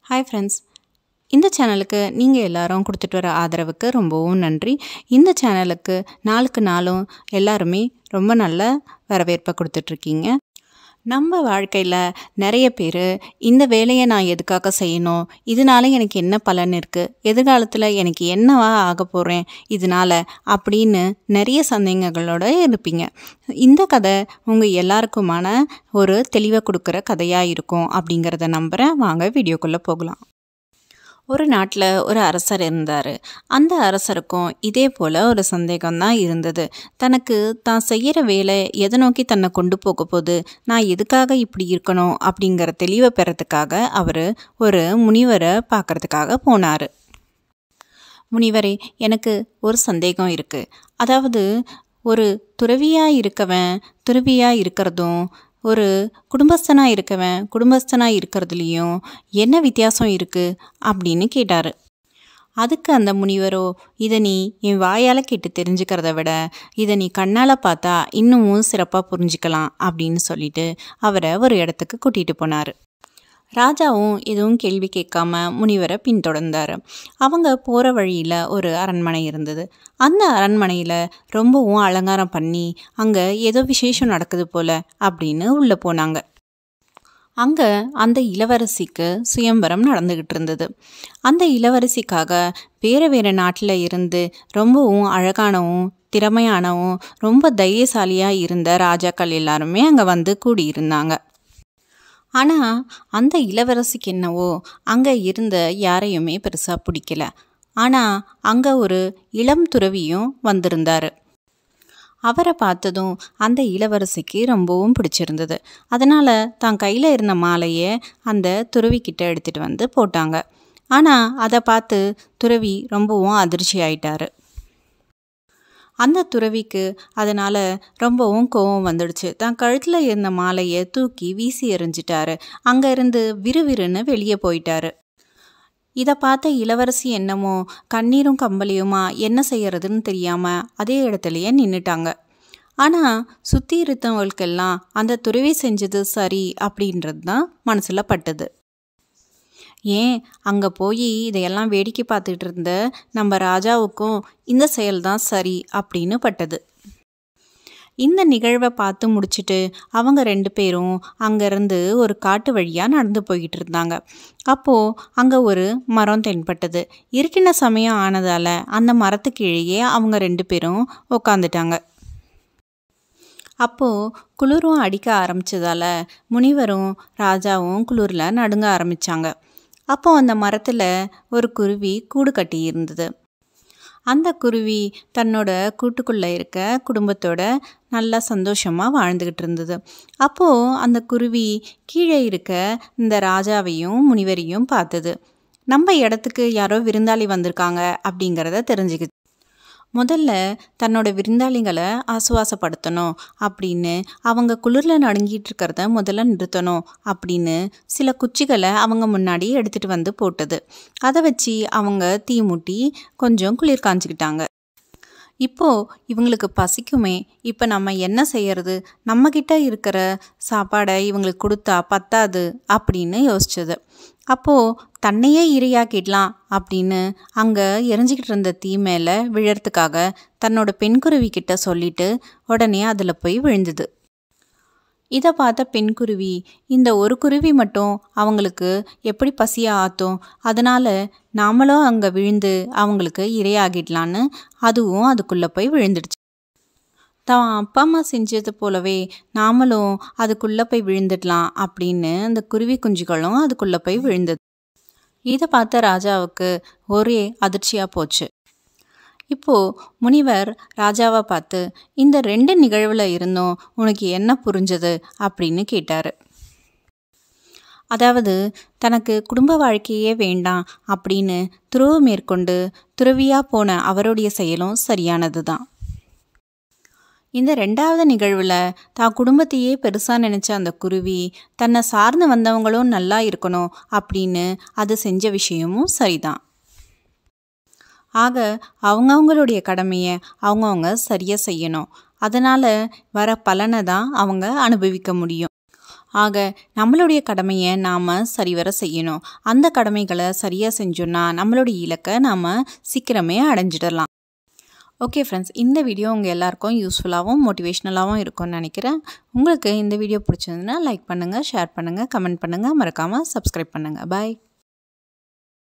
Hi friends, இந்த சேனலுக்கு நீங்கள் எல்லாரும் கொடுத்துட்டு வர ஆதரவுக்கு ரொம்பவும் நன்றி. இந்த சேனலுக்கு நாளுக்கு நாளும் எல்லாருமே ரொம்ப நல்ல வரவேற்பை கொடுத்துட்ருக்கீங்க. நம்ம வாழ்க்கையில் நிறைய பேர் இந்த வேலையை நான் எதுக்காக செய்யணும், இதனால எனக்கு என்ன பலன் இருக்குது, எதிர்காலத்தில் எனக்கு என்னவா ஆக போகிறேன் இதனால் அப்படின்னு நிறைய சந்தேகங்களோடு இருப்பீங்க. இந்த கதை உங்கள் எல்லாருக்குமான ஒரு தெளிவை கொடுக்குற கதையாக இருக்கும் அப்படிங்கிறத நம்புகிறேன். வாங்க வீடியோக்குள்ளே போகலாம். ஒரு நாட்டில் ஒரு அரசர் இருந்தார். அந்த அரசருக்கும் இதே போல் ஒரு சந்தேகம்தான் இருந்தது. தனக்கு தான் செய்கிற வேலை எதை நோக்கி தன்னை கொண்டு போக போகுது, நான் எதுக்காக இப்படி இருக்கணும் அப்படிங்கிற தெளிவை பெறத்துக்காக அவர் ஒரு முனிவரை பார்க்கறதுக்காக போனார். முனிவரே, எனக்கு ஒரு சந்தேகம் இருக்குது. அதாவது ஒரு துறவியாக இருக்கிறதும் ஒரு குடும்பஸ்தனாக இருக்கிறதுலையும் என்ன வித்தியாசம் இருக்குது அப்படின்னு கேட்டார். அதுக்கு அந்த முனிவரோ, இதை நீ என் வாயால் கேட்டு தெரிஞ்சுக்கிறத விட இதை நீ கண்ணால் பார்த்தா இன்னமும் சிறப்பாக புரிஞ்சுக்கலாம் அப்படின்னு சொல்லிட்டு அவரை ஒரு இடத்துக்கு கூட்டிகிட்டு போனார். ராஜாவும் எதுவும் கேள்வி கேட்காம முனிவரை பின்தொடர்ந்தார். அவங்க போகிற வழியில் ஒரு அரண்மனை இருந்தது. அந்த அரண்மனையில் ரொம்பவும் அலங்காரம் பண்ணி அங்கே ஏதோ விசேஷம் நடக்குது போல் அப்படின்னு உள்ளே போனாங்க. அங்கே அந்த இளவரசிக்கு சுயம்பரம் நடந்துக்கிட்டு இருந்தது. அந்த இளவரசிக்காக வேறு நாட்டில் இருந்து ரொம்பவும் அழகானவும் திறமையானவும் ரொம்ப தைரியசாலியாக இருந்த ராஜாக்கள் எல்லாருமே அங்கே வந்து கூடியிருந்தாங்க. ஆனால் அந்த இளவரசிக்கு என்னவோ அங்கே இருந்த யாரையுமே பெருசாக பிடிக்கல. ஆனால் அங்கே ஒரு இளம் துறவியும் வந்திருந்தார். அவரை பார்த்ததும் அந்த இளவரசிக்கு ரொம்பவும் பிடிச்சிருந்தது. அதனால் தான் கையில் இருந்த மாலையை அந்த துறவிக்கிட்ட எடுத்துகிட்டு வந்து போட்டாங்க. ஆனால் அதை பார்த்து துறவி ரொம்பவும் அதிர்ச்சி ஆயிட்டார். அந்த துறவிக்கு அதனால் ரொம்பவும் கோபம் வந்துடுச்சு. தான் கழுத்தில் இருந்த மாலையை தூக்கி வீசி எறிஞ்சிட்டாரு. அங்கேருந்து விறுவிறுன்னு வெளியே போயிட்டாரு. இதை பார்த்த இளவரசி என்னமோ கண்ணீரும் கம்பளியுமா என்ன செய்யறதுன்னு தெரியாமல் அதே இடத்துலையே நின்றுட்டாங்க. ஆனால் சுற்றி இருந்தவங்களுக்கெல்லாம் அந்த துறவி செஞ்சது சரி அப்படின்றது தான் மனசில் பட்டது. ஏன் அங்கே போய் இதையெல்லாம் வேடிக்கை பார்த்துட்டு இருந்த நம்ம ராஜாவுக்கும் இந்த செயல்தான் சரி அப்படின்னு பட்டது. இந்த நிகழ்வை பார்த்து முடிச்சுட்டு அவங்க 2 பேரும் அங்கேருந்து ஒரு காட்டு வழியாக நடந்து போய்கிட்டு இருந்தாங்க. அப்போது அங்கே ஒரு மரம் தென்பட்டது. இருட்டின சமயம் ஆனதால் அந்த மரத்துக்கீழேயே அவங்க 2 பேரும் உட்காந்துட்டாங்க. அப்போது குளிரும் அடிக்க ஆரம்பித்ததால் முனிவரும் ராஜாவும் குளிரில் நடுங்க ஆரம்பித்தாங்க. அப்போது அந்த மரத்தில் ஒரு குருவி கூடு கட்டி இருந்தது. அந்த குருவி தன்னோட கூட்டுக்குள்ளே இருக்க குடும்பத்தோட நல்லா சந்தோஷமாக வாழ்ந்துக்கிட்டு இருந்தது. அப்போது அந்த குருவி கீழே இருக்க இந்த ராஜாவையும் முனிவரையும் பார்த்தது. நம்ம இடத்துக்கு யாரோ விருந்தாளி வந்திருக்காங்க அப்படிங்கிறத தெரிஞ்சுக்கிது. முதல்ல தன்னோட விருந்தாளிகளை ஆசுவாசப்படுத்தணும் அப்படின்னு அவங்க குளிரில் நடுங்கிட்டு இருக்கிறத முதல்ல நிறுத்தணும் அப்படின்னு சில குச்சிகளை அவங்க முன்னாடி எடுத்துகிட்டு வந்து போட்டது. அதை வச்சு அவங்க தீ மூட்டி கொஞ்சம் குளிர் காஞ்சிக்கிட்டாங்க. இப்போது இவங்களுக்கு பசிக்குமே, இப்போ நம்ம என்ன செய்யறது, நம்மக்கிட்ட இருக்கிற சாப்பாடை இவங்களுக்கு கொடுத்தா பத்தாது அப்படின்னு யோசிச்சது. அப்போது தன்னையே இரையாக்கிடலாம் அப்படின்னு அங்கே எரிஞ்சிக்கிட்டு இருந்த தீ மேலே விழறதுக்காக தன்னோட பெண்குருவி கிட்ட சொல்லிட்டு உடனே அதில் போய் விழுந்தது. இதை பார்த்த பெண்குருவி, இந்த ஒரு குருவி மட்டும் அவங்களுக்கு எப்படி பசியை ஆற்றும், அதனால் நாமளும் அங்கே விழுந்து அவங்களுக்கு இரையாகிடலான்னு அதுவும் அதுக்குள்ளே போய் விழுந்துடுச்சு. தான் அப்பா அம்மா செஞ்சது போலவே நாமளும் அதுக்குள்ளே போய் விழுந்துடலாம் அப்படின்னு அந்த குருவி குஞ்சுகளும் அதுக்குள்ளே போய் விழுந்தது. இதை பார்த்த ராஜாவுக்கு ஒரே அதிர்ச்சியாக போச்சு. இப்போது முனிவர் ராஜாவை பார்த்து, இந்த 2 நிகழ்வில் இருந்தும் உனக்கு என்ன புரிஞ்சது அப்படின்னு கேட்டார். அதாவது தனக்கு குடும்ப வாழ்க்கையே வேண்டாம் அப்படின்னு துறவு மேற்கொண்டு துறவியாக போன அவருடைய செயலும் சரியானது தான். இந்த 2வது நிகழ்வில் தான் குடும்பத்தையே பெருசாக நினச்ச அந்த குருவி தன்னை சார்ந்து வந்தவங்களும் நல்லா இருக்கணும் அப்படின்னு அது செஞ்ச விஷயமும் சரிதான். ஆக அவங்கவுங்களுடைய கடமையை அவங்கவுங்க சரியாக செய்யணும். அதனால் வர பலனை தான் அவங்க அனுபவிக்க முடியும். ஆக நம்மளுடைய கடமையை நாம் சரிவர செய்யணும். அந்த கடமைகளை சரியாக செஞ்சோன்னா நம்மளுடைய இலக்கை நாம் சீக்கிரமே அடைஞ்சிடலாம். ஓகே ஃப்ரெண்ட்ஸ், இந்த வீடியோ உங்கள் எல்லாருக்கும் யூஸ்ஃபுல்லாகவும் மோட்டிவேஷ்னலாகவும் இருக்கும்னு நினைக்கிறேன். உங்களுக்கு இந்த வீடியோ பிடிச்சிருந்ததுன்னா லைக் பண்ணுங்கள், ஷேர் பண்ணுங்கள், கமெண்ட் பண்ணுங்கள், மறக்காமல் சப்ஸ்கிரைப் பண்ணுங்கள். பாய்.